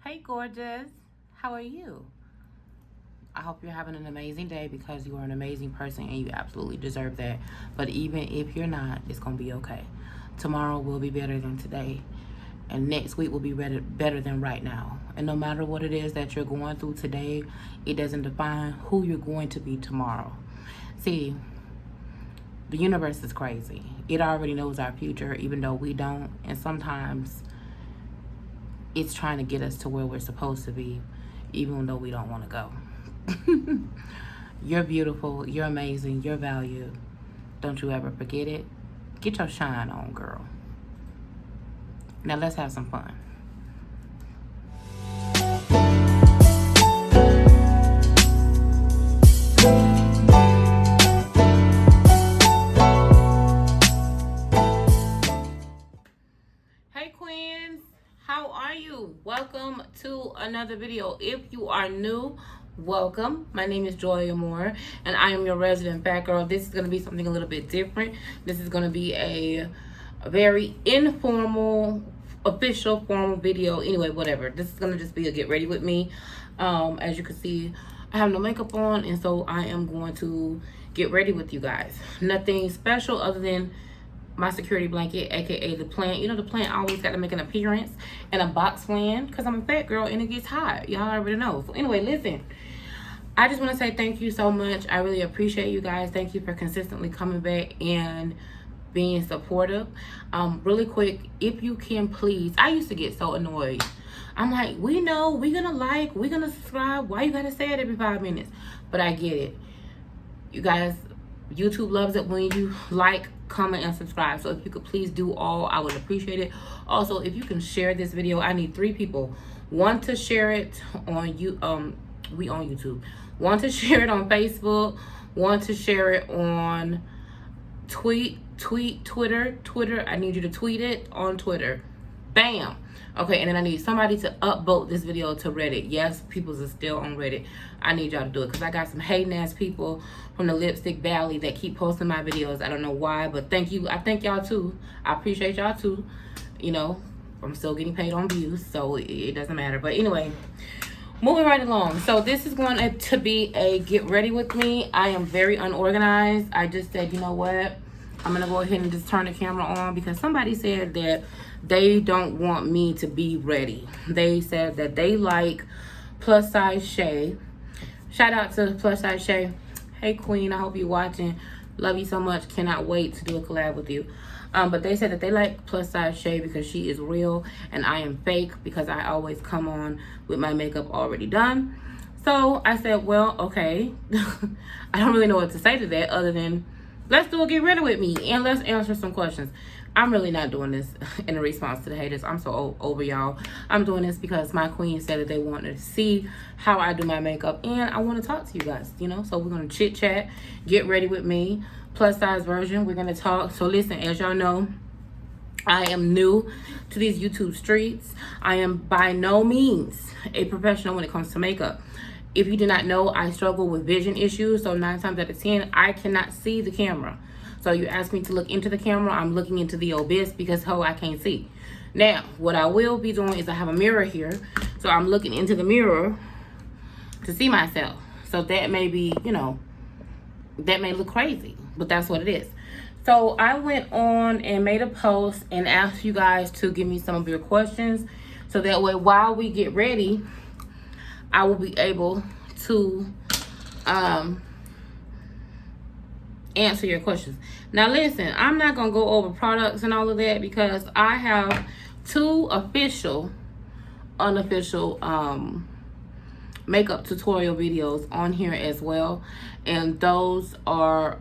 Hey, gorgeous. How are you? I hope you're having an amazing day because you are an amazing person and you absolutely deserve that. But even if you're not, it's going to be okay. Tomorrow will be better than today. And next week will be better than right now. And no matter what it is that you're going through today, it doesn't define who you're going to be tomorrow. See, the universe is crazy. It already knows our future, even though we don't. And sometimes it's trying to get us to where we're supposed to be, even though we don't want to go. You're beautiful. You're amazing. You're valued. Don't you ever forget it. Get your shine on, girl. Now let's have some fun. Hey, queens. How are you? Welcome to another video. If you are new, welcome. My name is Joy Moore, and I am your resident fat girl. This is going to be something a little bit different. This is going to be a very informal, official, formal video. Anyway, whatever. This is going to just be a get ready with me. As you can see, I have no makeup on, and so I am going to get ready with you guys. Nothing special other than my security blanket, aka the plant. You know, the plant always got to make an appearance, and a box fan, because I'm a fat girl and it gets hot. Y'all already know. So anyway, listen, I just want to say thank you so much. I really appreciate you guys. Thank you for consistently coming back and being supportive. Really quick, if you can please, I used to get so annoyed. I'm like, we know, we're gonna like, we're gonna subscribe. Why you gotta say it every 5 minutes? But I get it. You guys, YouTube loves it when you like, comment, and subscribe. So if you could please do all, I would appreciate it. Also, if you can share this video, I need 3 people. 1 to share it on we on YouTube. 1 to share it on Facebook. 1 to share it on Twitter. I need you to tweet it on Twitter. Bam. Okay, and then I need somebody to upvote this video to Reddit. Yes, people's are still on Reddit. I need y'all to do it because I got some hating ass people from the Lipstick Valley that keep posting my videos. I don't know why, but thank you. I thank y'all too. I appreciate y'all too. You know, I'm still getting paid on views, so it doesn't matter. But anyway, moving right along. So this is going to be a get ready with me. I am very unorganized. I just said, you know what? I'm going to go ahead and just turn the camera on because somebody said that they don't want me to be ready. They said that they like Plus Size Shay. Shout out to Plus Size Shay. Hey, queen, I hope you're watching. Love you so much. Cannot wait to do a collab with you. But they said that they like Plus Size Shay because she is real and I am fake because I always come on with my makeup already done. So I said, well, okay. I don't really know what to say to that other than let's do a get ready with me and let's answer some questions. I'm really not doing this in a response to the haters. I'm so over y'all. I'm doing this because my queen said that they wanted to see how I do my makeup and I want to talk to you guys, you know. So we're going to chit chat, get ready with me, plus size version. We're going to talk. So listen, as y'all know, I am new to these YouTube streets. I am by no means a professional when it comes to makeup. If you do not know, I struggle with vision issues. So 9 times out of 10, I cannot see the camera. So you ask me to look into the camera, I'm looking into the abyss because, I can't see. Now, what I will be doing is I have a mirror here. So I'm looking into the mirror to see myself. So that may be, you know, that may look crazy, but that's what it is. So I went on and made a post and asked you guys to give me some of your questions. So that way, while we get ready, I will be able to answer your questions. Now listen, I'm not gonna go over products and all of that because I have 2 official, unofficial makeup tutorial videos on here as well, and those are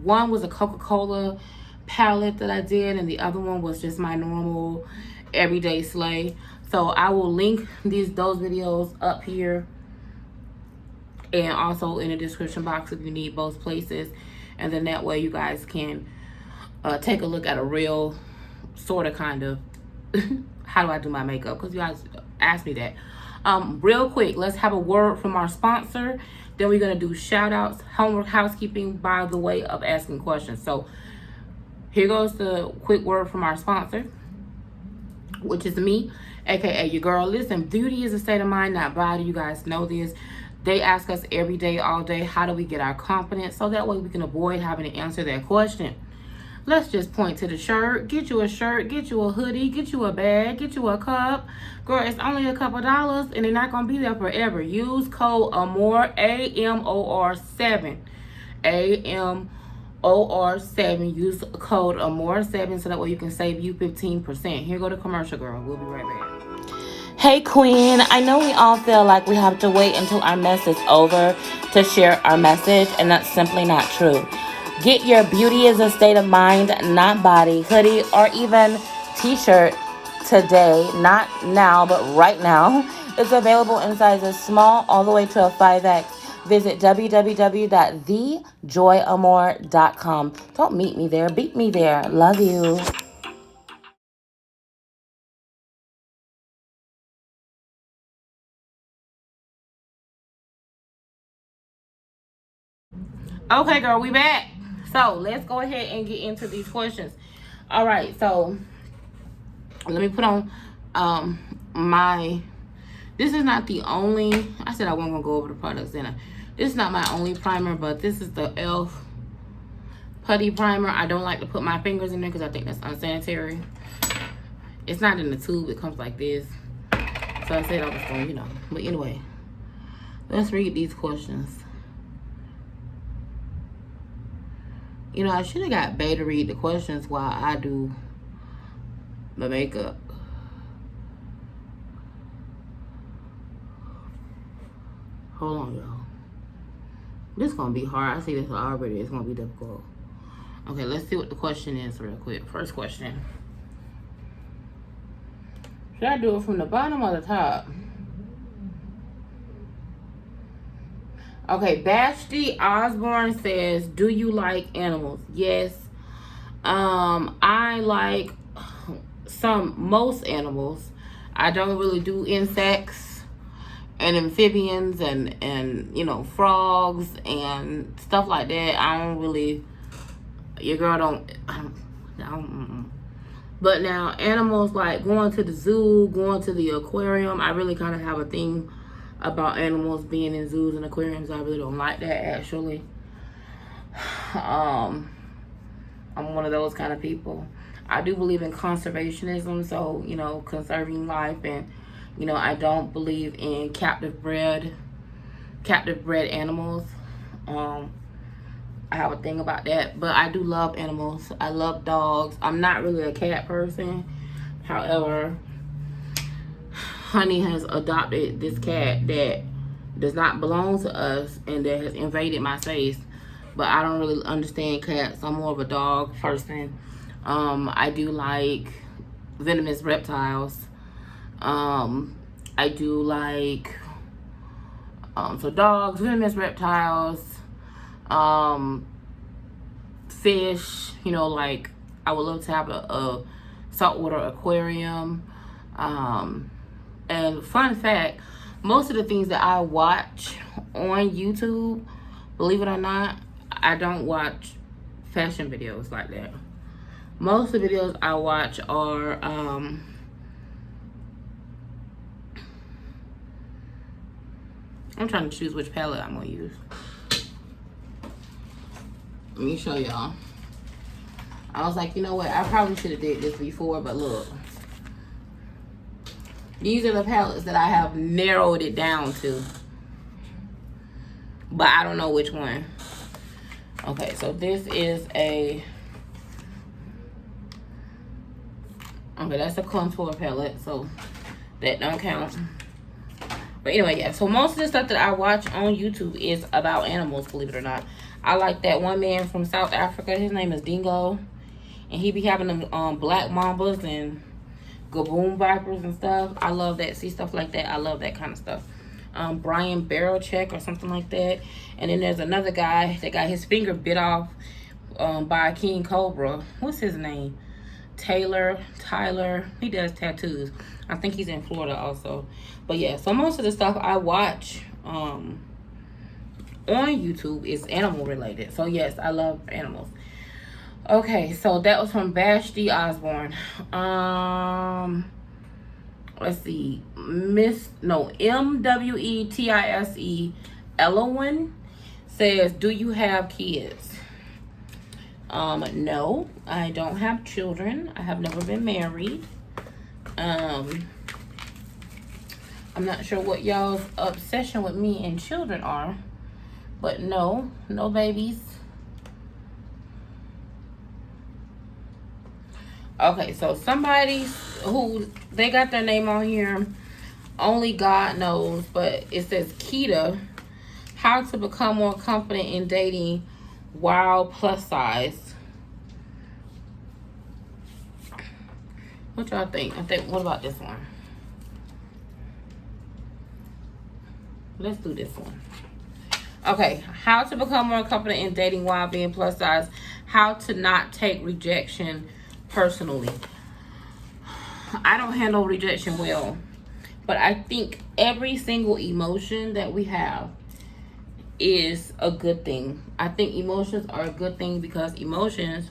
one was a Coca-Cola palette that I did, and the other one was just my normal everyday slay. So I will link those videos up here and also in the description box if you need both places. And then that way you guys can take a look at a real sort of kind of how do I do my makeup, because you guys asked me that. Real quick, let's have a word from our sponsor. Then we're going to do shout outs, homework, housekeeping by the way of asking questions. So here goes the quick word from our sponsor, which is me. aka your girl. Listen, beauty is a state of mind, not body. You guys know this. They ask us every day, all day, how do we get our confidence, so that way we can avoid having to answer that question. Let's just point to the shirt. Get you a shirt, get you a hoodie, get you a bag, get you a cup. Girl, it's only a couple dollars and they're not going to be there forever. Use code AMOR, AMOR7. AMOR7. Use code AMOR7 so that way you can save you 15%. Here go the commercial, girl. We'll be right back. Hey, Queen. I know we all feel like we have to wait until our mess is over to share our message, and that's simply not true. Get your beauty is a state of mind, not body, hoodie, or even t-shirt today. Not now, but right now. It's available in sizes small all the way to a 5X. Visit www.thejoyamore.com. Don't meet me there. Beat me there. Love you. Okay, girl, we back. So let's go ahead and get into these questions. All right, so let me put on this is not the only, I said I wasn't gonna go over the products in it. This is not my only primer, but this is the e.l.f. putty primer. I don't like to put my fingers in there because I think that's unsanitary. It's not in the tube, it comes like this. So I said I was going, but anyway, let's read these questions. I should have got Bay to read the questions while I do the makeup. Hold on, y'all. This is going to be hard. I see this already. It's going to be difficult. Okay, let's see what the question is real quick. First question. Should I do it from the bottom or the top? Okay, Vashti Osborne says, do you like animals? Yes. I like most animals. I don't really do insects and amphibians and frogs and stuff like that. I don't really, your girl I don't. But now animals, like going to the zoo, going to the aquarium, I really kind of have a thing about animals being in zoos and aquariums. I really don't like that, actually. I'm one of those kind of people. I do believe in conservationism, so conserving life, and I don't believe in captive bred animals. I have a thing about that, but I do love animals. I love dogs. I'm not really a cat person. However, Honey has adopted this cat that does not belong to us and that has invaded my space. But I don't really understand cats. I'm more of a dog person. I do like venomous reptiles. I do like so dogs, venomous reptiles, fish. Like I would love to have a saltwater aquarium. And fun fact, most of the things that I watch on YouTube, believe it or not, I don't watch fashion videos like that. Most of the videos I watch are I'm trying to choose which palette I'm gonna use. Let me show y'all. I was like, you know what, I probably should have did this before, but look. These are the palettes that I have narrowed it down to. But I don't know which one. Okay, so this is okay, that's a contour palette, so that don't count. But anyway, yeah, so most of the stuff that I watch on YouTube is about animals, believe it or not. I like that one man from South Africa. His name is Dingo. And he be having them black mambas and gaboon vipers and stuff. I love that. See, stuff like that. I love that kind of stuff. Brian Barrelcheck or something like that. And then there's another guy that got his finger bit off by a king cobra. What's his name? Tyler. He does tattoos. I think he's in Florida also. But yeah, so most of the stuff I watch on YouTube is animal related. So yes, I love animals. Okay, so that was from Vashti Osborne. Let's see. MWETISE Elowen says, do you have kids? No, I don't have children. I have never been married. I'm not sure what y'all's obsession with me and children are, but no babies. Okay, so somebody who they got their name on here, only God knows, but it says Keita, how to become more confident in dating while plus size. What y'all think? What about this one? Let's do this one. Okay, how to become more confident in dating while being plus size. How to not take rejection personally. I don't handle rejection well, but I think every single emotion that we have is a good thing. I think emotions are a good thing because emotions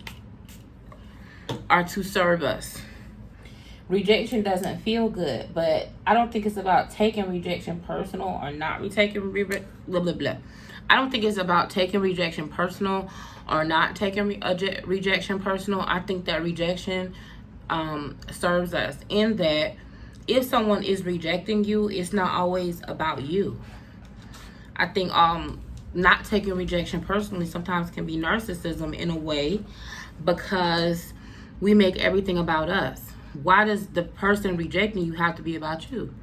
are to serve us. Rejection doesn't feel good, but I don't think it's about taking rejection personal or not taking blah blah blah. I don't think it's about taking rejection personal or not taking rejection personal. I think that rejection serves us in that if someone is rejecting you, it's not always about you. I think not taking rejection personally sometimes can be narcissism in a way, because we make everything about us. Why does the person rejecting you have to be about you?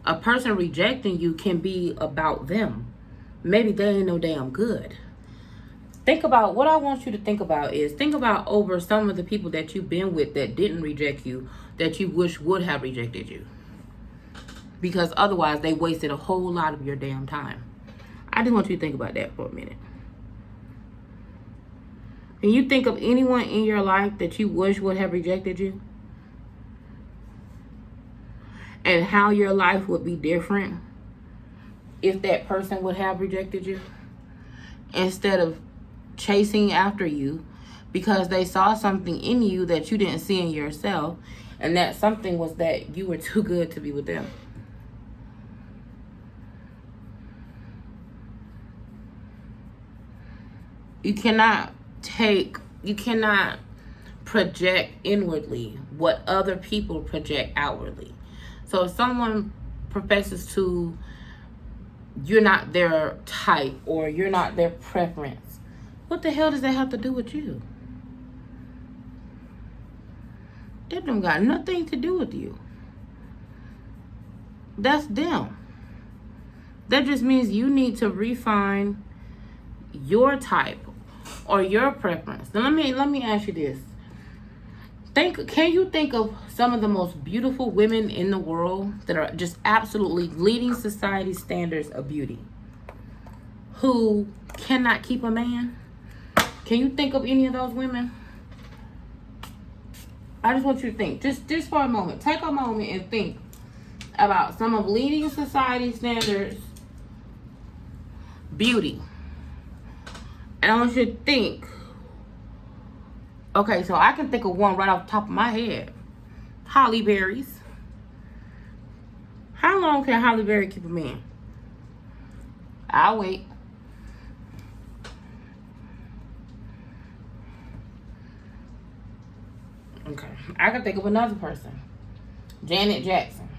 A person rejecting you can be about them. Maybe they ain't no damn good. Think about what I want you to think about is think about over some of the people that you've been with that didn't reject you, that you wish would have rejected you. Because otherwise they wasted a whole lot of your damn time. I just want you to think about that for a minute. Can you think of anyone in your life that you wish would have rejected you? And how your life would be different if that person would have rejected you? Instead of chasing after you because they saw something in you that you didn't see in yourself, and that something was that you were too good to be with them. You cannot project inwardly what other people project outwardly. So if someone professes to you're not their type or you're not their preference, what the hell does that have to do with you? That don't got nothing to do with you. That's them. That just means you need to refine your type or your preference. Now let me ask you this. Can you think of some of the most beautiful women in the world that are just absolutely leading society standards of beauty who cannot keep a man? Can you think of any of those women? I just want you to think, just for a moment. Take a moment and think about some of leading society standards beauty. And I want you to think. Okay, so I can think of one right off the top of my head. Holly Berry's. How long can Holly Berry keep a man? I'll wait. Okay, I can think of another person. Janet Jackson.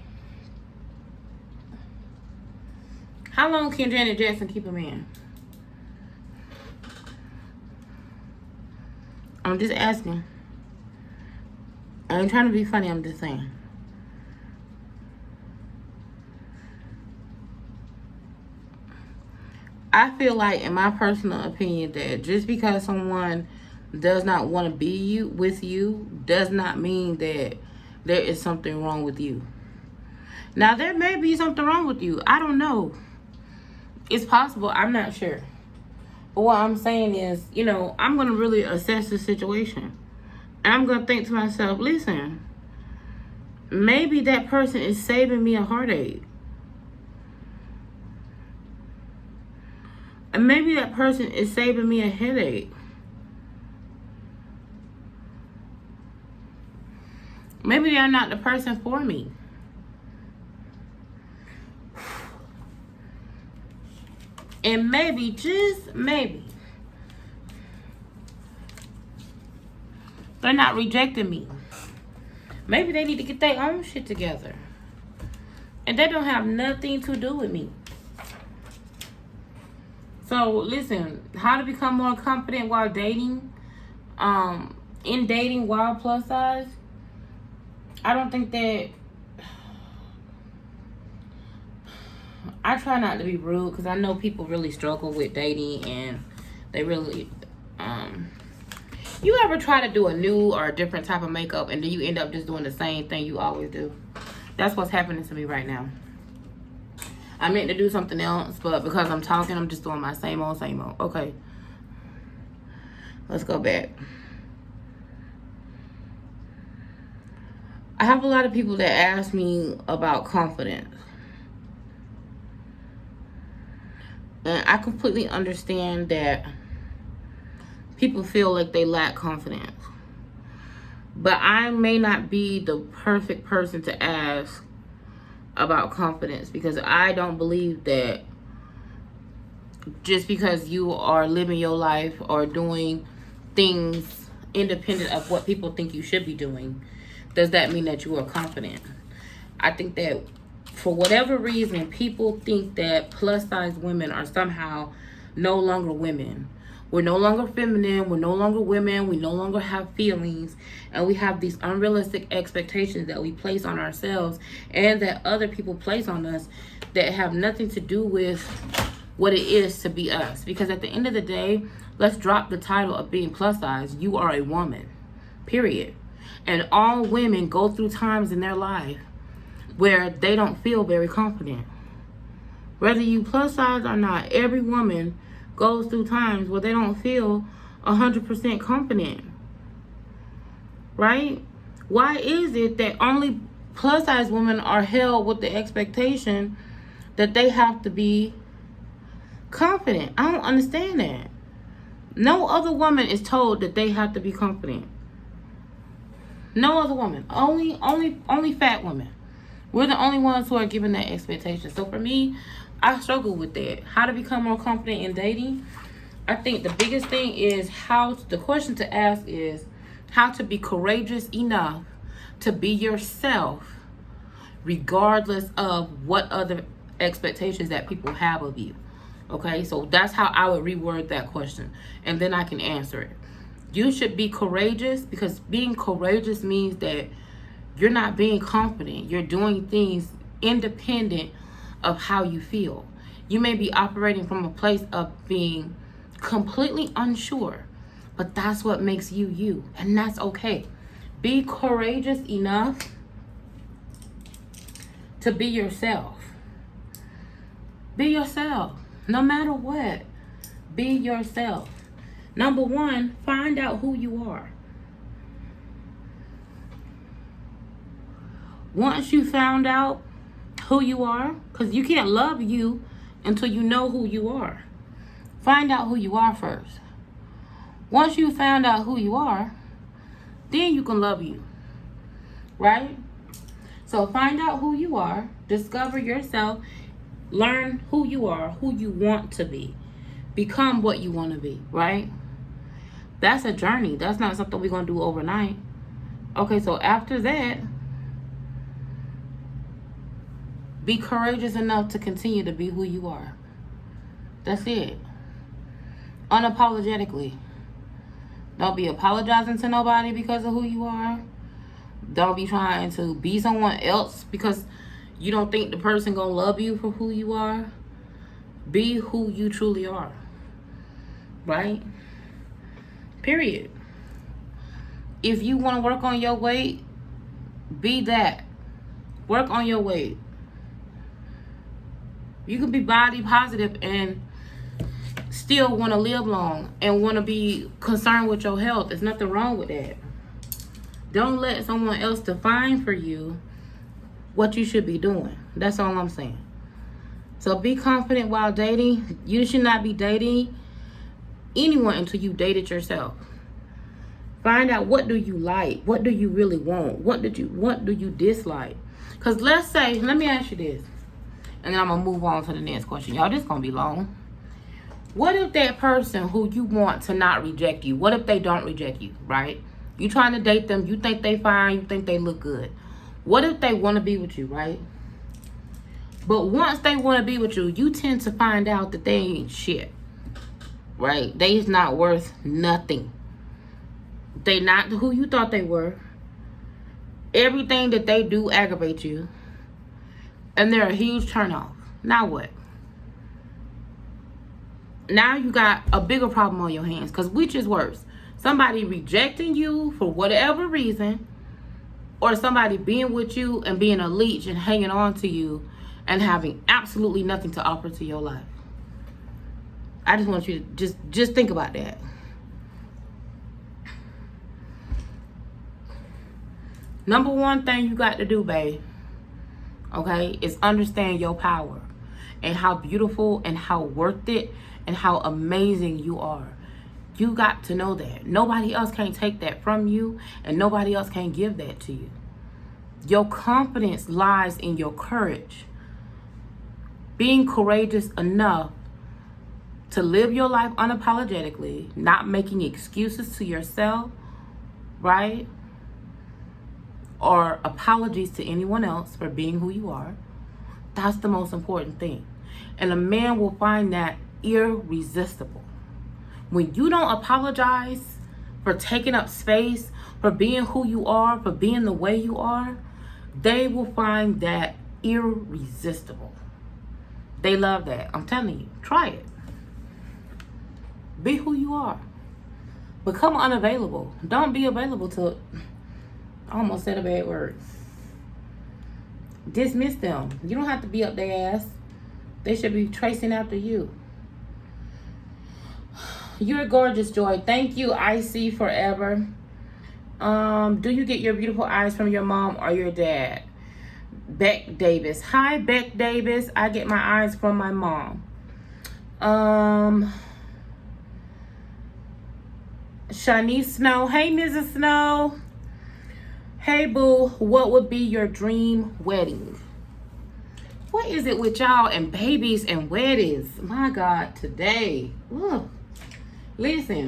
How long can Janet Jackson keep a man? I'm just asking. I ain't trying to be funny, I'm just saying. I feel like, in my personal opinion, that just because someone does not want to be with you does not mean that there is something wrong with you. Now, there may be something wrong with you. I don't know. It's possible. I'm not sure. But what I'm saying is, I'm going to really assess the situation. And I'm going to think to myself, listen, maybe that person is saving me a heartache. And maybe that person is saving me a headache. Maybe they're not the person for me. And maybe, just maybe, they're not rejecting me. Maybe they need to get their own shit together. And they don't have nothing to do with me. So, listen, how to become more confident while dating. In dating while plus size. I don't think that... I try not to be rude because I know people really struggle with dating and they really... You ever try to do a new or a different type of makeup and then you end up just doing the same thing you always do? That's what's happening to me right now. I meant to do something else, but because I'm talking, I'm just doing my same old, same old. Okay. Let's go back. I have a lot of people that ask me about confidence. And I completely understand that people feel like they lack confidence. But I may not be the perfect person to ask about confidence because I don't believe that just because you are living your life or doing things independent of what people think you should be doing, does that mean that you are confident? I think that for whatever reason, people think that plus size women are somehow no longer women. We're no longer feminine. We're no longer women. We no longer have feelings. And we have these unrealistic expectations that we place on ourselves and that other people place on us that have nothing to do with what it is to be us. Because at the end of the day, let's drop the title of being plus size. You are a woman, period. And all women go through times in their life where they don't feel very confident. Whether you plus size or not, every woman goes through times where they don't feel 100% confident. Right? Why is it that only plus size women are held with the expectation that they have to be confident? I don't understand that. No other woman is told that they have to be confident. No other woman. Only fat women. We're the only ones who are given that expectation. So for me, I struggle with that. How to become more confident in dating? I think the biggest thing is the question to ask is how to be courageous enough to be yourself regardless of what other expectations that people have of you. Okay, so that's how I would reword that question. And then I can answer it. You should be courageous because being courageous means that you're not being confident. You're doing things independent of how you feel. You may be operating from a place of being completely unsure, but that's what makes you you, and that's okay. Be courageous enough to be yourself. Be yourself, no matter what. Be yourself. Number one, find out who you are. Once you found out who you are, because you can't love you until you know who you are. Find out who you are first. Once you found out who you are, then you can love you. Right? So find out who you are, discover yourself, learn who you are, who you want to be. Become what you want to be, right? That's a journey. That's not something we're going to do overnight. Okay, so after that, be courageous enough to continue to be who you are. That's it. Unapologetically. Don't be apologizing to nobody because of who you are. Don't be trying to be someone else because you don't think the person gonna love you for who you are. Be who you truly are. Right? Period. If you want to work on your weight, be that. Work on your weight. You can be body positive and still want to live long and want to be concerned with your health. There's nothing wrong with that. Don't let someone else define for you what you should be doing. That's all I'm saying. So be confident while dating. You should not be dating anyone until you dated yourself. Find out, what do you like? What do you really want? What do you dislike? Because let me ask you this. And then I'm going to move on to the next question. Y'all, this is going to be long. What if that person who you want to not reject you, what if they don't reject you, right? You trying to date them, you think they fine, you think they look good. What if they want to be with you, right? But once they want to be with you, you tend to find out that they ain't shit, right? They's not worth nothing. They not who you thought they were. Everything that they do aggravates you. And they're a huge turnoff. Now what? Now you got a bigger problem on your hands. Because which is worse? Somebody rejecting you for whatever reason, or somebody being with you and being a leech and hanging on to you and having absolutely nothing to offer to your life. I just want you to just think about that. Number one thing you got to do, babe, okay, is understand your power and how beautiful and how worth it and how amazing you are. You got to know that. Nobody else can take that from you, and nobody else can give that to you. Your confidence lies in your courage. Being courageous enough to live your life unapologetically, not making excuses to yourself, right? Or apologies to anyone else for being who you are. That's the most important thing. And a man will find that irresistible. When you don't apologize for taking up space, for being who you are, for being the way you are, they will find that irresistible. They love that. I'm telling you, try it. Be who you are. Become unavailable. Don't be available to, I almost said a bad word. Dismiss them. You don't have to be up their ass. They should be tracing after you. You're gorgeous, Joy. Thank you, IC Forever. Do you get your beautiful eyes from your mom or your dad? Beck Davis. Hi, Beck Davis. I get my eyes from my mom. Shanice Snow. Hey, Mrs. Snow. Hey, boo. What would be your dream wedding? What is it with y'all and babies and weddings? My God, today. Ugh. Listen,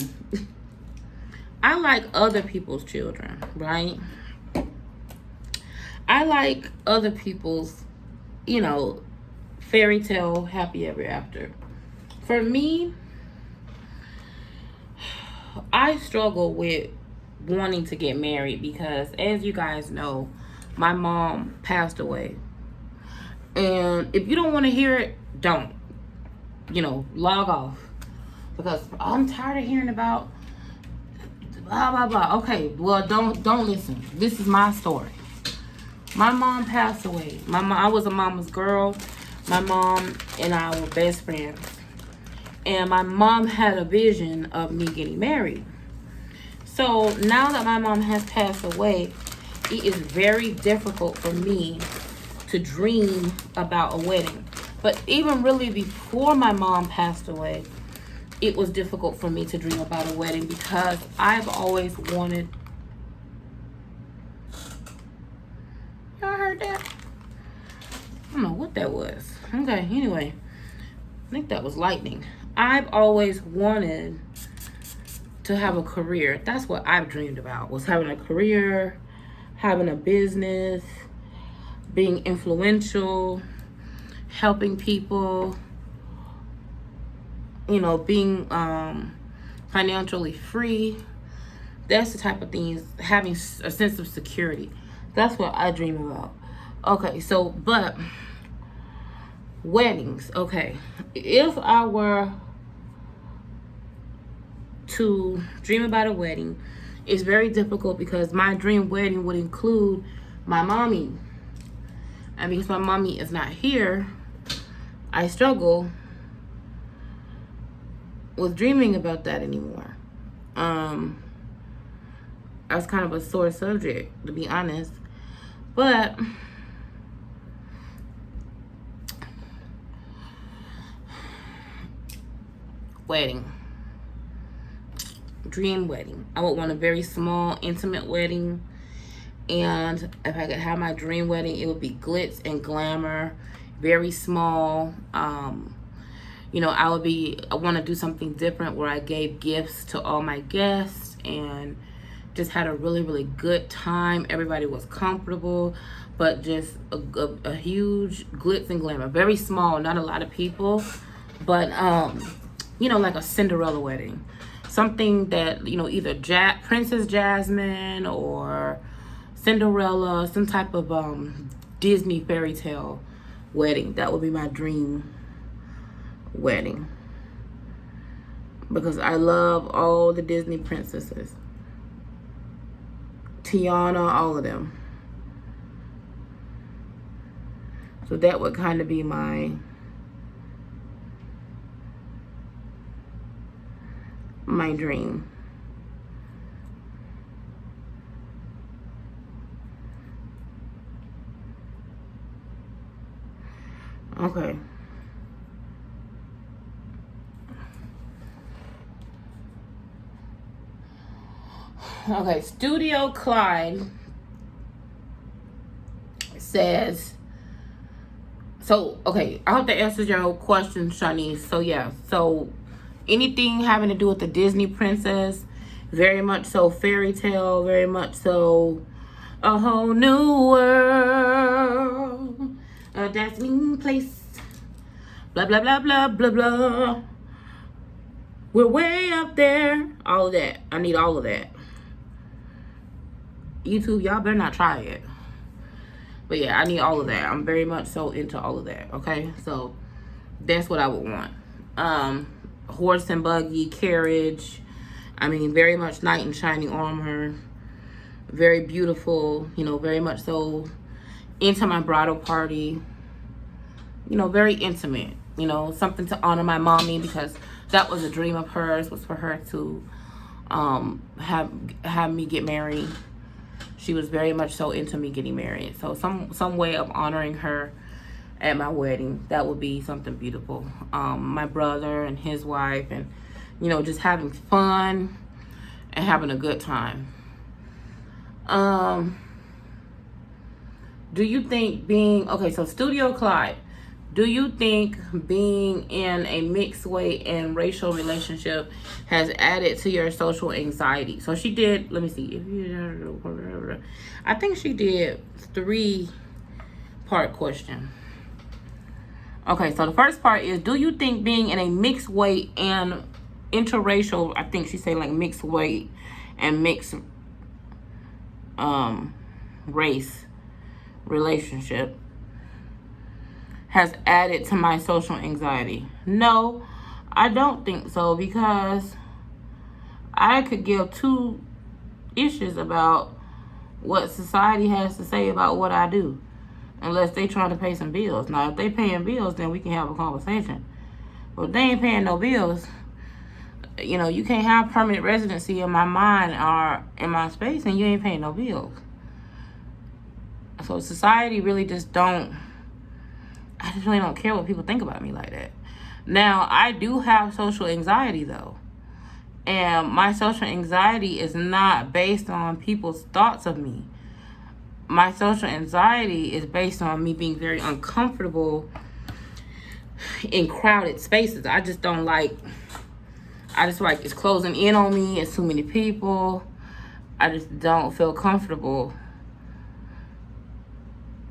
I like other people's children, right? I like other people's, fairy tale happy ever after. For me, I struggle with wanting to get married because, as you guys know, my mom passed away. And if you don't want to hear it, don't. Log off. Because I'm tired of hearing about blah, blah, blah. Okay, well, don't listen. This is my story. My mom passed away. I was a mama's girl. My mom and I were best friends. And my mom had a vision of me getting married. So now that my mom has passed away, it is very difficult for me to dream about a wedding. But even really before my mom passed away, it was difficult for me to dream about a wedding because I've always wanted. Y'all heard that? I don't know what that was. Okay, anyway. I think that was lightning. I've always wanted to have a career. That's what I've dreamed about, was having a career, having a business, being influential, helping people, being financially free. That's the type of things, having a sense of security. That's what I dream about. Okay, so, but weddings, okay. If I were to dream about a wedding, it's very difficult because my dream wedding would include my mommy. And because my mommy is not here, I struggle with dreaming about that anymore. That's kind of a sore subject, to be honest. But wedding. Dream wedding. I would want a very small, intimate wedding. And if I could have my dream wedding, it would be glitz and glamour. Very small. You know, I want to do something different where I gave gifts to all my guests and just had a really, really good time. Everybody was comfortable, but just a huge glitz and glamour. Very small, not a lot of people, but you know, like a Cinderella wedding. Something that, you know, either Princess Jasmine or Cinderella, some type of Disney fairy tale wedding. That would be my dream wedding, because I love all the Disney princesses. Tiana, all of them. So that would kind of be my dream. Okay. Okay, Studio Clyde says, so, okay, I hope that answers your question, Shanice. So, yeah, so anything having to do with the Disney princess, very much so fairy tale, very much so a whole new world, a dazzling place, blah, blah, blah, blah, blah, blah. We're way up there. All of that. I need all of that. YouTube, y'all better not try it. But yeah, I need all of that. I'm very much so into all of that. Okay, so that's what I would want. Horse and buggy, carriage. I mean, very much knight in shining armor. Very beautiful. You know, very much so into my bridal party. You know, very intimate. You know, something to honor my mommy, because that was a dream of hers, was for her to have me get married. She was very much so into me getting married. So some way of honoring her at my wedding, that would be something beautiful. My brother and his wife, and, you know, just having fun and having a good time. Do you think okay, so Studio Clyde, do you think being in a mixed weight and racial relationship has added to your social anxiety? So she did, let me see. I think she did 3-part question. Okay, so the first part is, do you think being in a mixed weight and interracial, I think she's saying like mixed weight and mixed race relationship has added to my social anxiety? No, I don't think so, because I could give 2 issues about what society has to say about what I do, unless they trying to pay some bills. Now, if they paying bills, then we can have a conversation. But if they ain't paying no bills, you know, you can't have permanent residency in my mind or in my space, and you ain't paying no bills. So society really just I just really don't care what people think about me like that. Now, I do have social anxiety, though. And my social anxiety is not based on people's thoughts of me. My social anxiety is based on me being very uncomfortable in crowded spaces. I just like it's closing in on me. It's too many people. I just don't feel comfortable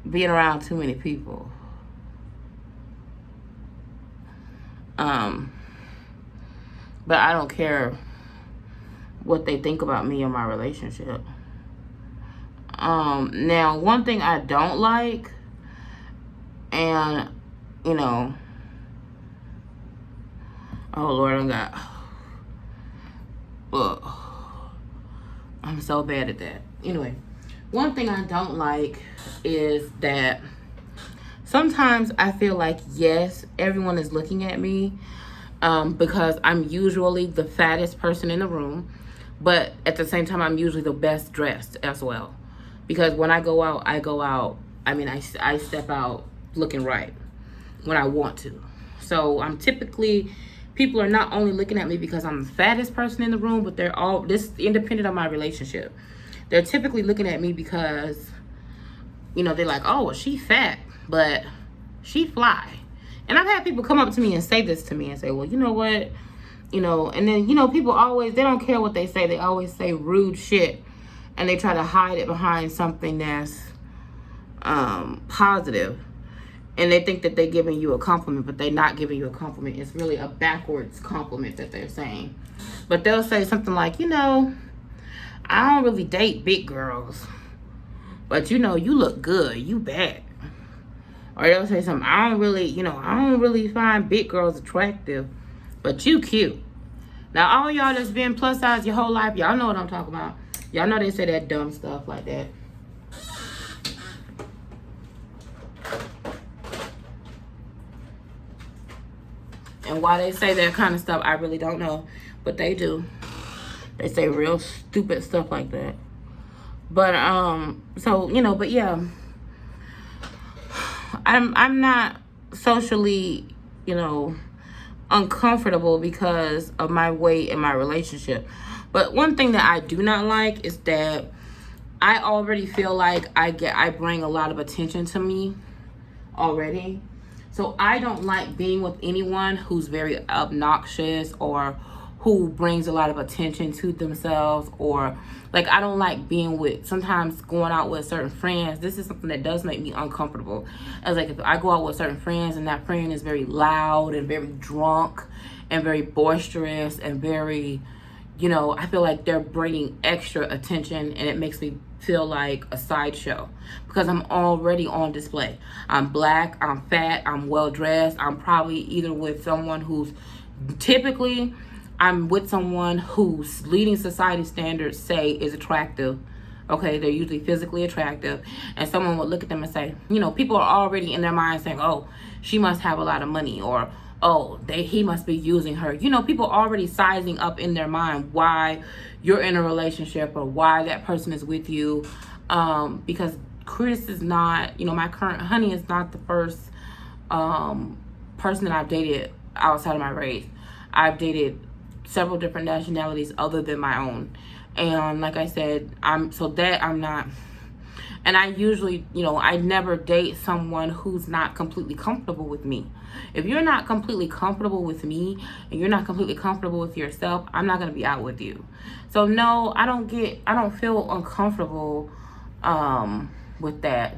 being around too many people. But I don't care what they think about me or my relationship. Now, one thing I don't like, and, you know, oh Lord, I'm so bad at that. Anyway, one thing I don't like is that sometimes I feel like, yes, everyone is looking at me because I'm usually the fattest person in the room, but at the same time, I'm usually the best dressed as well. Because when I go out, I mean, I step out looking right when I want to. So I'm typically, people are not only looking at me because I'm the fattest person in the room, but they're all, this independent of my relationship. They're typically looking at me because, you know, they're like, oh, well, she fat, but she fly. And I've had people come up to me and say this to me and say, well, you know what? You know, and then, you know, people always, they don't care what they say. They always say rude shit. And they try to hide it behind something that's positive. And they think that they're giving you a compliment, but they're not giving you a compliment. It's really a backwards compliment that they're saying. But they'll say something like, you know, I don't really date big girls. But, you know, you look good. You bad. Or they'll say something, I don't really find big girls attractive. But you cute. Now, all y'all that's been plus size your whole life, y'all know what I'm talking about. Y'all know they say that dumb stuff like that. And why they say that kind of stuff, I really don't know. But they do. They say real stupid stuff like that. But, so, you know, but yeah. I'm not socially, you know, uncomfortable because of my weight in my relationship. But one thing that I do not like is that I already feel like I bring a lot of attention to me already. So I don't like being with anyone who's very obnoxious or who brings a lot of attention to themselves, or like I don't like being with, sometimes going out with certain friends. This is something that does make me uncomfortable. As like if I go out with certain friends and that friend is very loud and very drunk and very boisterous and very, you know, I feel like they're bringing extra attention, and it makes me feel like a sideshow because I'm already on display. I'm black, I'm fat, I'm well dressed. I'm probably either with someone who's typically, I'm with someone whose leading society standards say is attractive. Okay, they're usually physically attractive. And someone would look at them and say, you know, people are already in their mind saying, oh, she must have a lot of money, or oh, he must be using her. You know, people already sizing up in their mind why you're in a relationship or why that person is with you. Because Chris is not, you know, my current honey is not the first person that I've dated outside of my race. I've dated several different nationalities other than my own. And like I said, I'm not, and I usually, you know, I never date someone who's not completely comfortable with me. If you're not completely comfortable with me and you're not completely comfortable with yourself, I'm not going to be out with you. So no, I don't feel uncomfortable with that.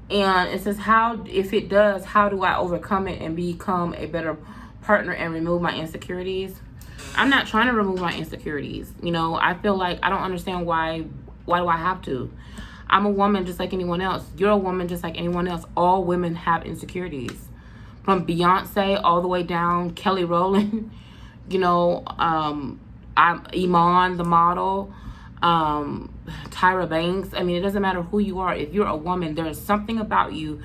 And it says, if it does, how do I overcome it and become a better partner and remove my insecurities? I'm not trying to remove my insecurities. You know, I feel like I don't understand why do I have to? I'm a woman just like anyone else. You're a woman just like anyone else. All women have insecurities. From Beyonce all the way down Kelly Rowland, you know, I'm Iman the model, Tyra Banks. I mean, it doesn't matter who you are. If you're a woman, there's something about you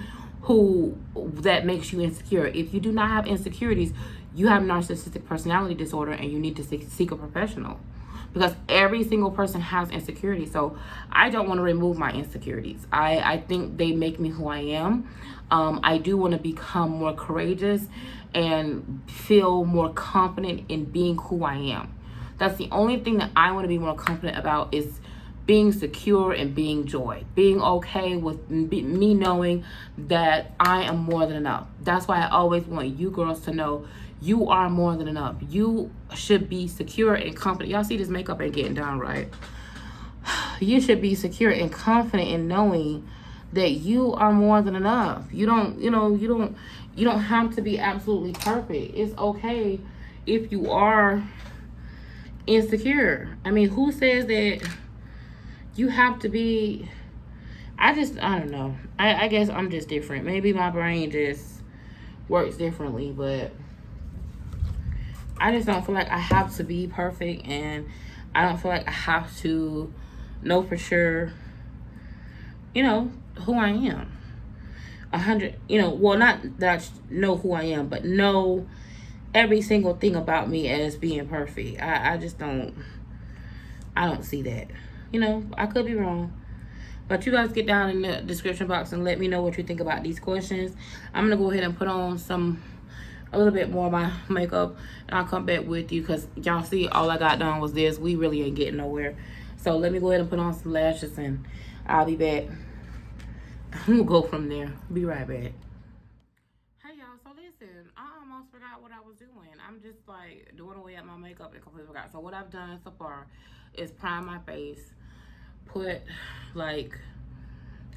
that makes you insecure. If you do not have insecurities, you have narcissistic personality disorder, and you need to seek a professional, because every single person has insecurities. So I don't want to remove my insecurities. I think they make me who I am. I do want to become more courageous and feel more confident in being who I am. That's the only thing that I want to be more confident about, is being secure and being joy, being okay with me knowing that I am more than enough. That's why I always want you girls to know you are more than enough. You should be secure and confident. Y'all see this makeup ain't getting done right. You should be secure and confident in knowing that you are more than enough. You don't have to be absolutely perfect. It's okay if you are insecure. I mean, who says that you have to be? I don't know. I guess I'm just different. Maybe my brain just works differently, but I just don't feel like I have to be perfect, and I don't feel like I have to know for sure, you know, who I am. 100, you know, well, not that I know who I am, but know every single thing about me as being perfect. I just don't see that. You know, I could be wrong. But you guys get down in the description box and let me know what you think about these questions. I'm going to go ahead and put on a little bit more of my makeup, and I'll come back with you, because y'all see all I got done was this. We really ain't getting nowhere. So let me go ahead and put on some lashes, and I'll be back. We'll go from there. Be right back. Hey, listen, I almost forgot what I was doing. I'm just like doing away at my makeup and completely forgot. So what I've done so far is prime my face, put like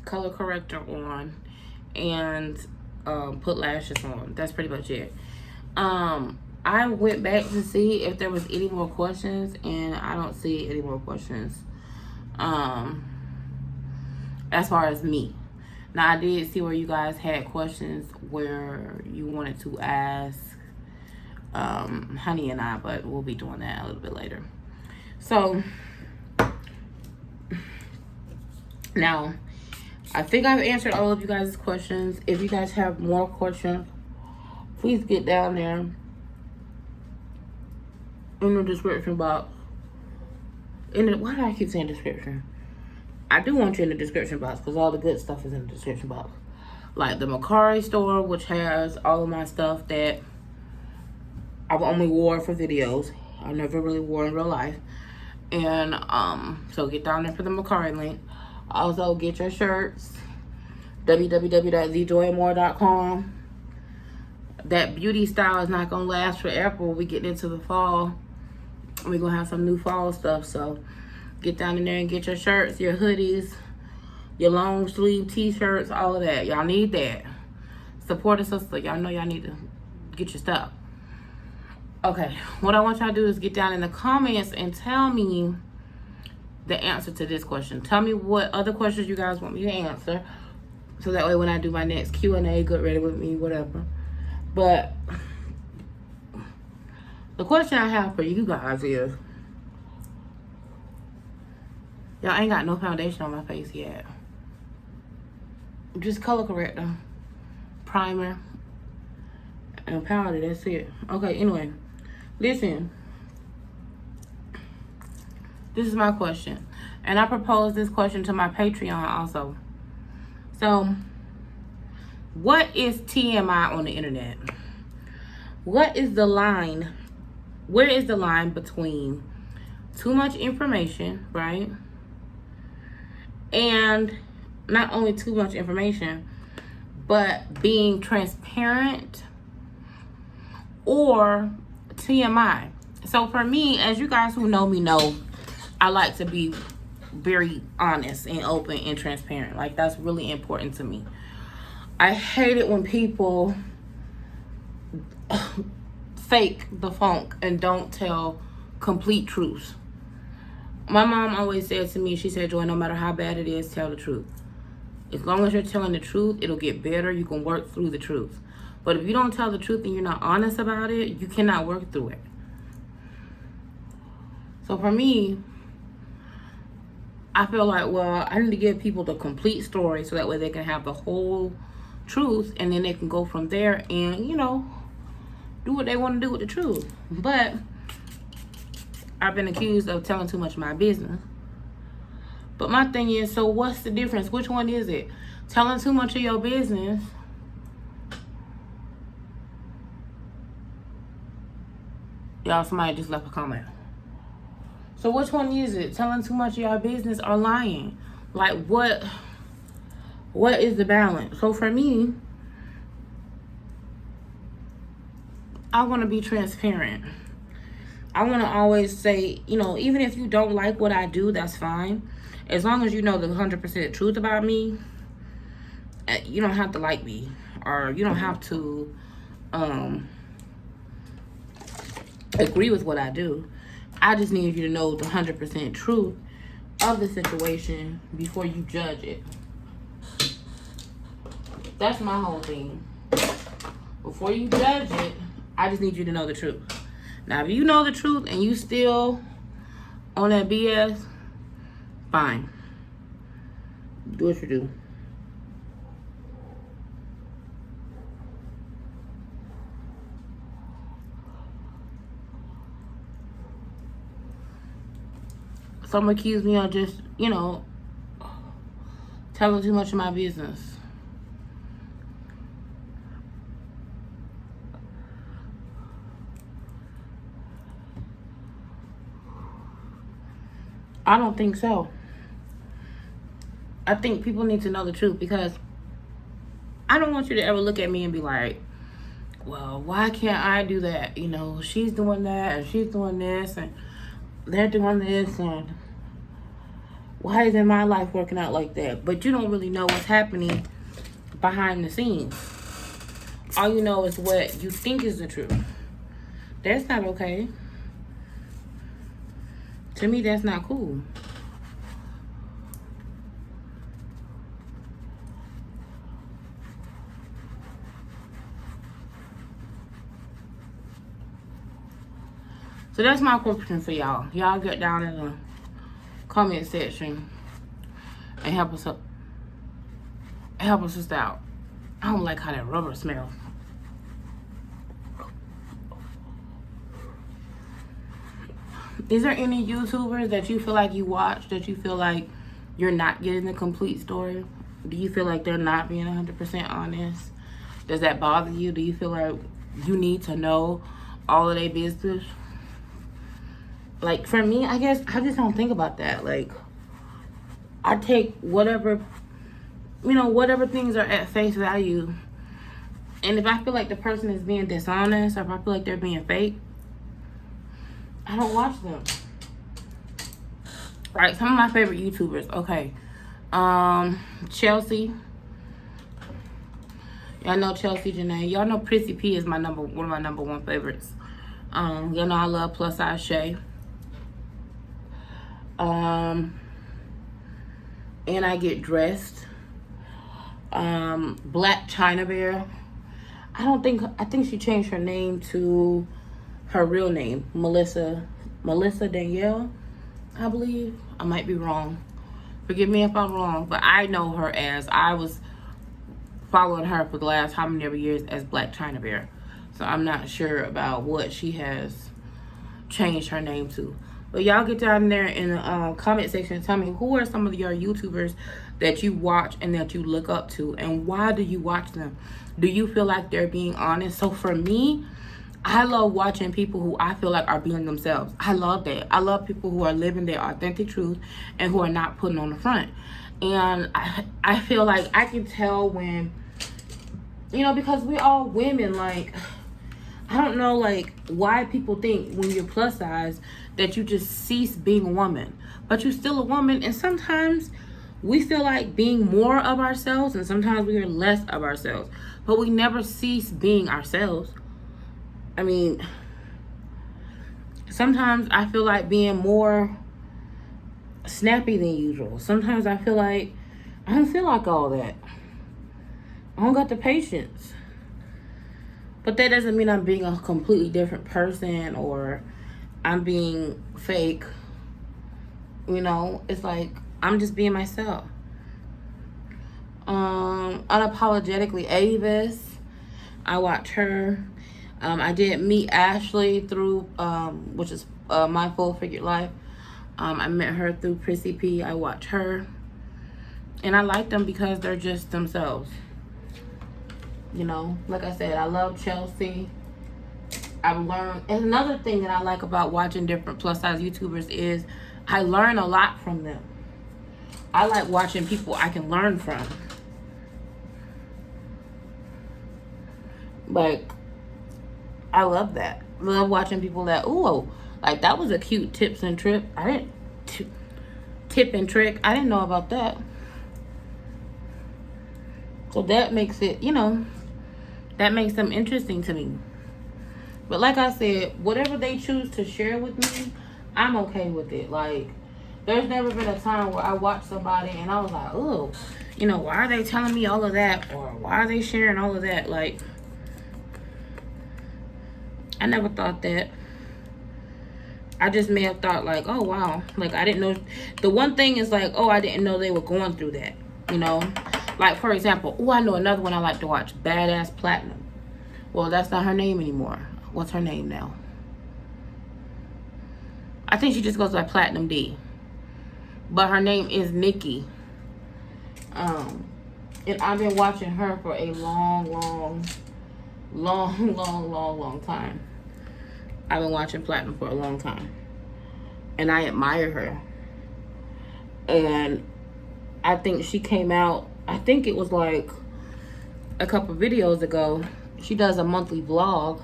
color corrector on, and put lashes on. That's pretty much it. I went back to see if there was any more questions, and I don't see any more questions. As far as me. Now, I did see where you guys had questions where you wanted to ask Honey and I, but we'll be doing that a little bit later. So, now, I think I've answered all of you guys' questions. If you guys have more questions, please get down there in the description box. Why do I keep saying description? I do want you in the description box because all the good stuff is in the description box. Like the Mercari store, which has all of my stuff that I've only wore for videos. I never really wore in real life. And so get down there for the Mercari link. Also get your shirts. www.zjoymore.com. That beauty style is not gonna last forever. We get into the fall. We're gonna have some new fall stuff. So get down in there and get your shirts, your hoodies, your long sleeve t-shirts, all of that. Y'all need that. Support a sister. Y'all know y'all need to get your stuff. Okay, what I want y'all to do is get down in the comments and tell me the answer to this question. Tell me what other questions you guys want me to answer. So that way when I do my next Q&A, get ready with me, whatever. But the question I have for you guys is, y'all ain't got no foundation on my face yet. Just color corrector, primer, and powder. That's it. Okay, anyway. Listen. This is my question. And I proposed this question to my Patreon also. So, what is TMI on the internet? What is the line? Where is the line between too much information, right? And not only too much information, but being transparent or TMI. So for me, as you guys who know me know, I like to be very honest and open and transparent. Like, that's really important to me. I hate it when people fake the funk and don't tell complete truths. My mom always said to me, she said, Joy, no matter how bad it is, tell the truth. As long as you're telling the truth, it'll get better. You can work through the truth. But if you don't tell the truth and you're not honest about it, you cannot work through it. So for me, I feel like, well, I need to give people the complete story so that way they can have the whole truth, and then they can go from there and, you know, do what they want to do with the truth. But I've been accused of telling too much of my business. But my thing is, so what's the difference? Which one is it? Telling too much of your business y'all, somebody just left a comment. So which one is it? Telling too much of your business or lying? Like, what is the balance? So for me, I want to be transparent. I want to always say, you know, even if you don't like what I do, that's fine. As long as you know the 100% truth about me, you don't have to like me, or you don't have to agree with what I do. I just need you to know the 100% truth of the situation before you judge it. That's my whole thing. Before you judge it, I just need you to know the truth. Now, if you know the truth and you still on that BS, fine. Do what you do. Some accuse me of just, you know, telling too much of my business. I don't think so. I think people need to know the truth, because I don't want you to ever look at me and be like, well, why can't I do that? You know, she's doing that and she's doing this and they're doing this, and why isn't my life working out like that? But you don't really know what's happening behind the scenes. All you know is what you think is the truth. That's not okay. To me, that's not cool. So that's my question for y'all. Y'all get down in the comment section and help us out. I don't like how that rubber smells. Is there any YouTubers that you feel like you watch that you feel like you're not getting the complete story? Do you feel like they're not being 100% honest? Does that bother you? Do you feel like you need to know all of their business? Like, for me, I guess I just don't think about that. Like, I take whatever, whatever things are at face value. And if I feel like the person is being dishonest, or if I feel like they're being fake, I don't watch them. Right, some of my favorite YouTubers. Okay. Chelsea. Y'all know Chelsea Janae. Y'all know Prissy P is one of my number one favorites. Y'all know I love Plus Size Shay. And I Get Dressed. Black China Bear. I think she changed her name to her real name, Melissa Danielle, I believe. I might be wrong. Forgive me if I'm wrong, but I know her as, I was following her for the last how many ever years as Black China Bear. So I'm not sure about what she has changed her name to. But y'all get down there in the comment section and tell me, who are some of your YouTubers that you watch and that you look up to, and why do you watch them? Do you feel like they're being honest? So for me, I love watching people who I feel like are being themselves. I love that. I love people who are living their authentic truth and who are not putting on the front. And I feel like I can tell when, because we're all women, like, I don't know, like, why people think when you're plus size that you just cease being a woman. But you're still a woman, and sometimes we feel like being more of ourselves, and sometimes we are less of ourselves. But we never cease being ourselves. I mean, sometimes I feel like being more snappy than usual. Sometimes I feel like I don't feel like all that. I don't got the patience. But that doesn't mean I'm being a completely different person or I'm being fake. It's like I'm just being myself. Unapologetically Avis. I watch her. I did meet Ashley through, which is My Full Figured Life. I met her through Prissy P. I watch her. And I like them because they're just themselves. Like I said, I love Chelsea. I've learned, and another thing that I like about watching different plus size YouTubers is I learn a lot from them. I like watching people I can learn from. Like, I love that. I love watching people that, ooh, like that was a cute tips and trip. I didn't tip and trick. I didn't know about that. So that makes it, that makes them interesting to me. But like I said, whatever they choose to share with me, I'm okay with it. Like, there's never been a time where I watched somebody and I was like, oh, why are they telling me all of that? Or why are they sharing all of that? Like, I never thought that. I just may have thought like, oh, wow. Like, I didn't know. The one thing is like, oh, I didn't know they were going through that, Like, for example, I know another one I like to watch, Badass Platinum. Well, that's not her name anymore. What's her name now? I think she just goes by Platinum D. But her name is Nikki. And I've been watching her for a long time. I've been watching Platinum for a long time. And I admire her. And I think she came out, I think it was like a couple videos ago, she does a monthly vlog.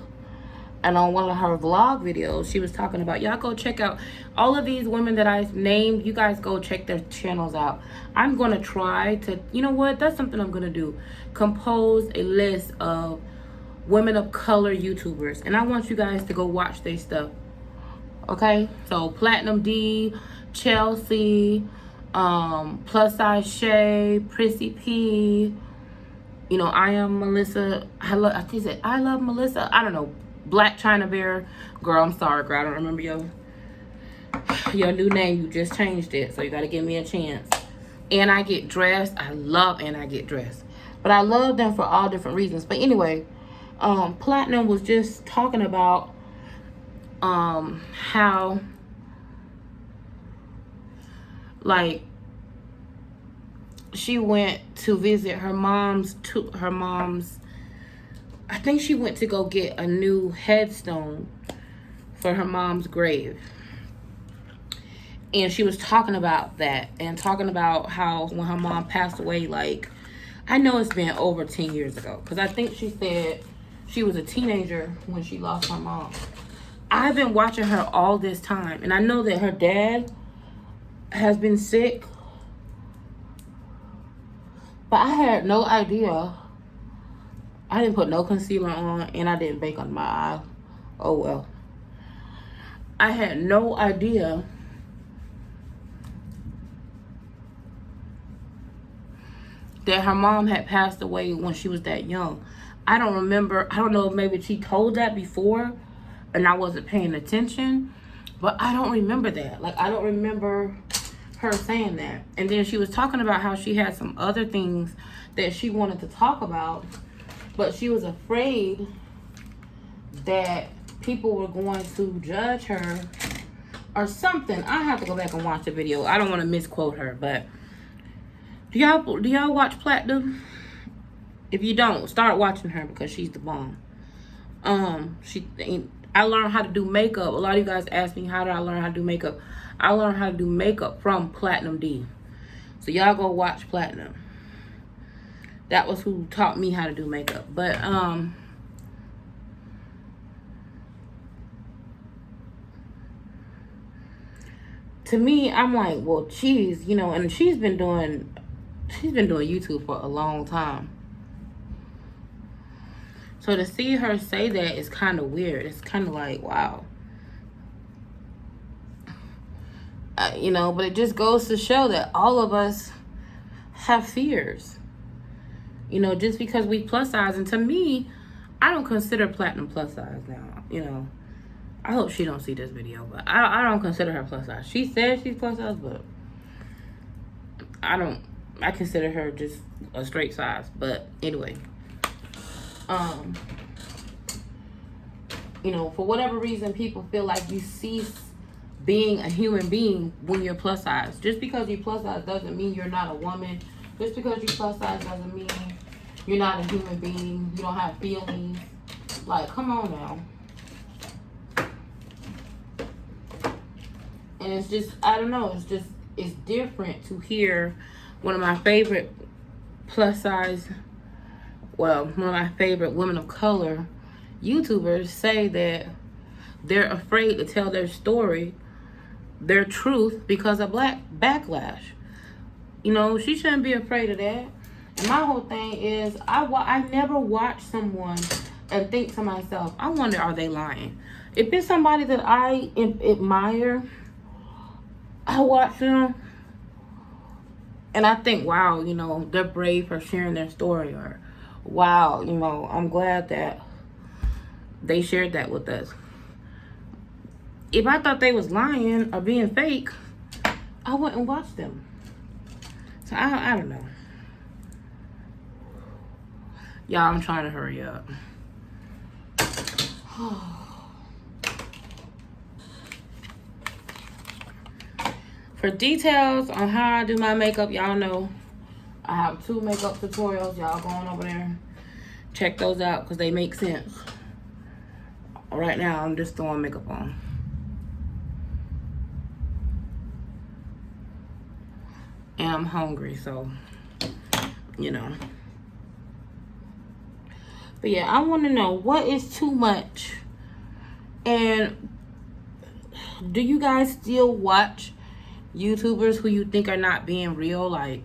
And on one of her vlog videos, she was talking about, y'all go check out all of these women that I named. You guys go check their channels out. I'm going to try to, you know what? That's something I'm going to do. Compose a list of women of color YouTubers. And I want you guys to go watch their stuff. Okay? So, Platinum D, Chelsea, Plus Size Shay, Prissy P, you know, I am Melissa. I think it said I love Melissa. I don't know. Black China Bear. Girl, I'm sorry, girl. I don't remember your new name. You just changed it. So you got to give me a chance. And I Get Dressed. I love And I Get Dressed. But I love them for all different reasons. But anyway, Platinum was just talking about how, like, she went to visit her mom's, I think she went to go get a new headstone for her mom's grave. And she was talking about that and talking about how when her mom passed away, like, I know it's been over 10 years ago, because I think she said she was a teenager when she lost her mom. I've been watching her all this time, and I know that her dad has been sick, but I had no idea. I didn't put no concealer on, and I didn't bake on my eye. Oh, well. I had no idea that her mom had passed away when she was that young. I don't remember. I don't know if maybe she told that before, and I wasn't paying attention, but I don't remember that. Like, I don't remember her saying that. And then she was talking about how she had some other things that she wanted to talk about, but she was afraid that people were going to judge her or something. I have to go back and watch the video. I don't want to misquote her, but do y'all watch Platinum? If you don't, start watching her, because she's the bomb. I learned how to do makeup. A lot of you guys ask me, how did I learn how to do makeup? I learned how to do makeup from Platinum D. So y'all go watch Platinum. That was who taught me how to do makeup. But to me, I'm like, well, geez, you know, and she's been doing YouTube for a long time. So to see her say that is kind of weird. It's kind of like, wow. You know, but it just goes to show that all of us have fears. You know, just because we plus size. And to me, I don't consider Platinum plus size now. You know, I hope she don't see this video, but I don't consider her plus size. She says she's plus size, but I consider her just a straight size. But anyway, you know, for whatever reason, people feel like you cease being a human being when you're plus size. Just because you're plus size doesn't mean you're not a woman. Just because you're plus size doesn't mean you're not a human being. You don't have feelings. Like, come on now. And it's just, I don't know, it's different to hear one of my favorite plus size, well, one of my favorite women of color YouTubers say that they're afraid to tell their story, their truth, because of black backlash. You know, she shouldn't be afraid of that. And my whole thing is, I never watch someone and think to myself, I wonder, are they lying? If it's somebody that I admire, I watch them and I think, wow, you know, they're brave for sharing their story, or wow, you know, I'm glad that they shared that with us. If I thought they was lying or being fake, I wouldn't watch them. So I don't know. Y'all, I'm trying to hurry up. For details on how I do my makeup, y'all know I have 2 makeup tutorials. Y'all going over there, check those out, because they make sense. Right now, I'm just throwing makeup on. And I'm hungry, so, you know. But yeah, I want to know what is too much. And do you guys still watch YouTubers who you think are not being real? Like,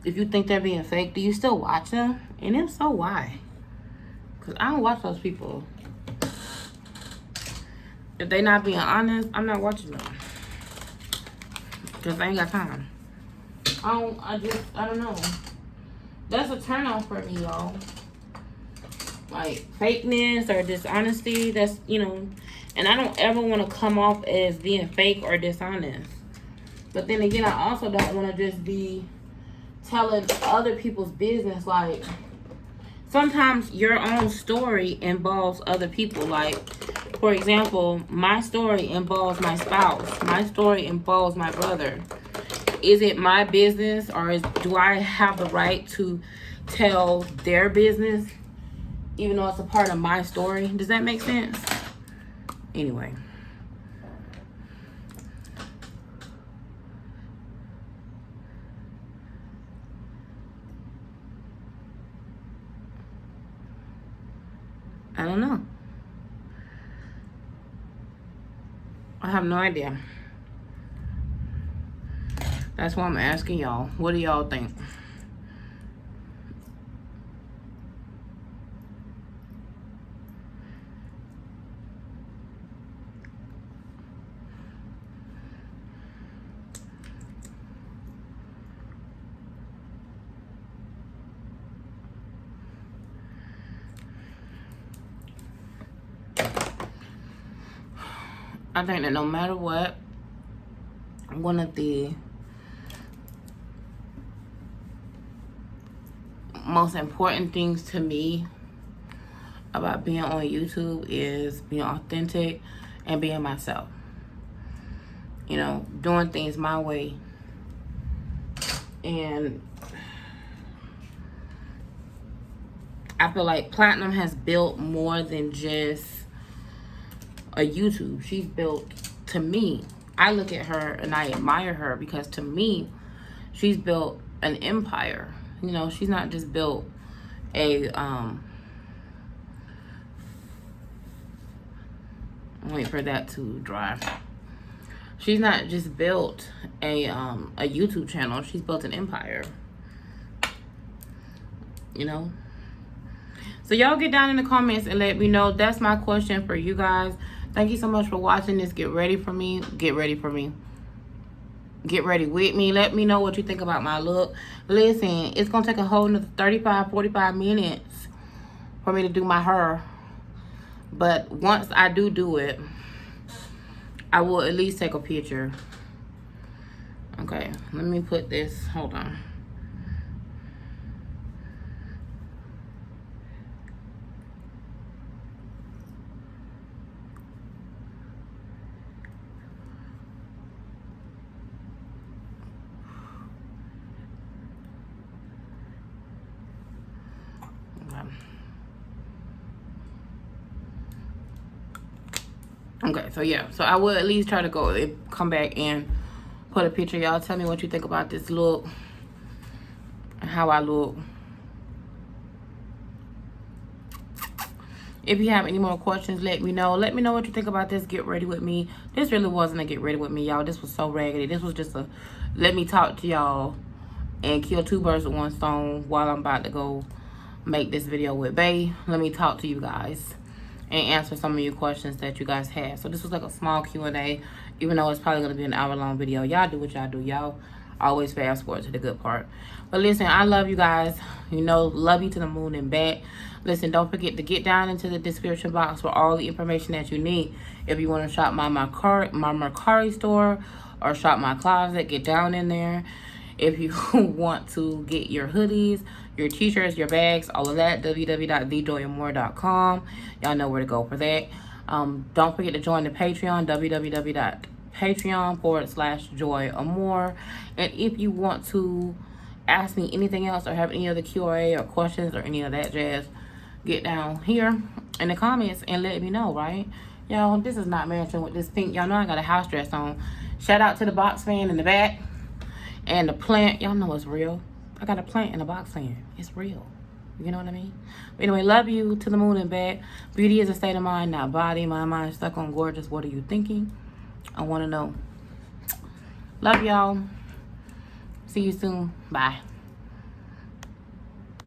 if you think they're being fake, do you still watch them? And if so, why? Because I don't watch those people. If they not being honest, I'm not watching them. Because I ain't got time. I don't know. That's a turn off for me, y'all. Like, fakeness or dishonesty, that's, you know. And I don't ever want to come off as being fake or dishonest. But then again, I also don't want to just be telling other people's business. Like, sometimes your own story involves other people. Like, for example, my story involves my spouse. My story involves my brother. Is it my business, or do I have the right to tell their business even though it's a part of my story? Does that make sense? Anyway. I don't know. I have no idea. That's why I'm asking y'all. What do y'all think? I think that no matter what, one of the most important things to me about being on YouTube is being authentic and being myself. You know, doing things my way. And I feel like Platinum has built more than just a YouTube. She's built, to me, I look at her and I admire her because to me, she's built an empire. You know, she's not just built a wait for that to dry. She's not just built a YouTube channel. She's built an empire. You know? So y'all get down in the comments and let me know. That's my question for you guys. Thank you so much for watching this. Get ready for me. Get ready for me. Get ready with me. Let me know what you think about my look. Listen, it's going to take a whole another 35, 45 minutes for me to do my hair. But once I do it, I will at least take a picture. Okay, let me put this. Hold on. Okay, so yeah, so I will at least try to come back and put a picture. Y'all tell me what you think about this look and how I look. If you have any more questions, let me know. Let me know what you think about this. Get ready with me. This really wasn't a get ready with me, y'all. This was so raggedy. This was just a let me talk to y'all and kill two birds with one stone while I'm about to go make this video with Bay. Let me talk to you guys and answer some of your questions that you guys have. So this was like a small Q&A, even though it's probably going to be an hour-long video. Y'all do what y'all do. Y'all always fast forward to the good part. But listen, I love you guys. You know, love you to the moon and back. Listen, don't forget to get down into the description box for all the information that you need. If you want to shop my Mercari store or shop my closet, get down in there. If you want to get your hoodies, your t-shirts, your bags, all of that, www.thejoyamore.com. Y'all know where to go for that. Don't forget to join the Patreon, www.patreon.com/joyamore. And if you want to ask me anything else or have any other Q&A or questions or any of that jazz, get down here in the comments and let me know, right? Y'all, this is not matching with this pink. Y'all know I got a house dress on. Shout out to the box fan in the back. And the plant, y'all know it's real. I got a plant in a box fan. It's real. You know what I mean? But anyway, love you to the moon and back. Beauty is a state of mind, not body. My mind is stuck on gorgeous. What are you thinking? I want to know. Love y'all. See you soon. Bye.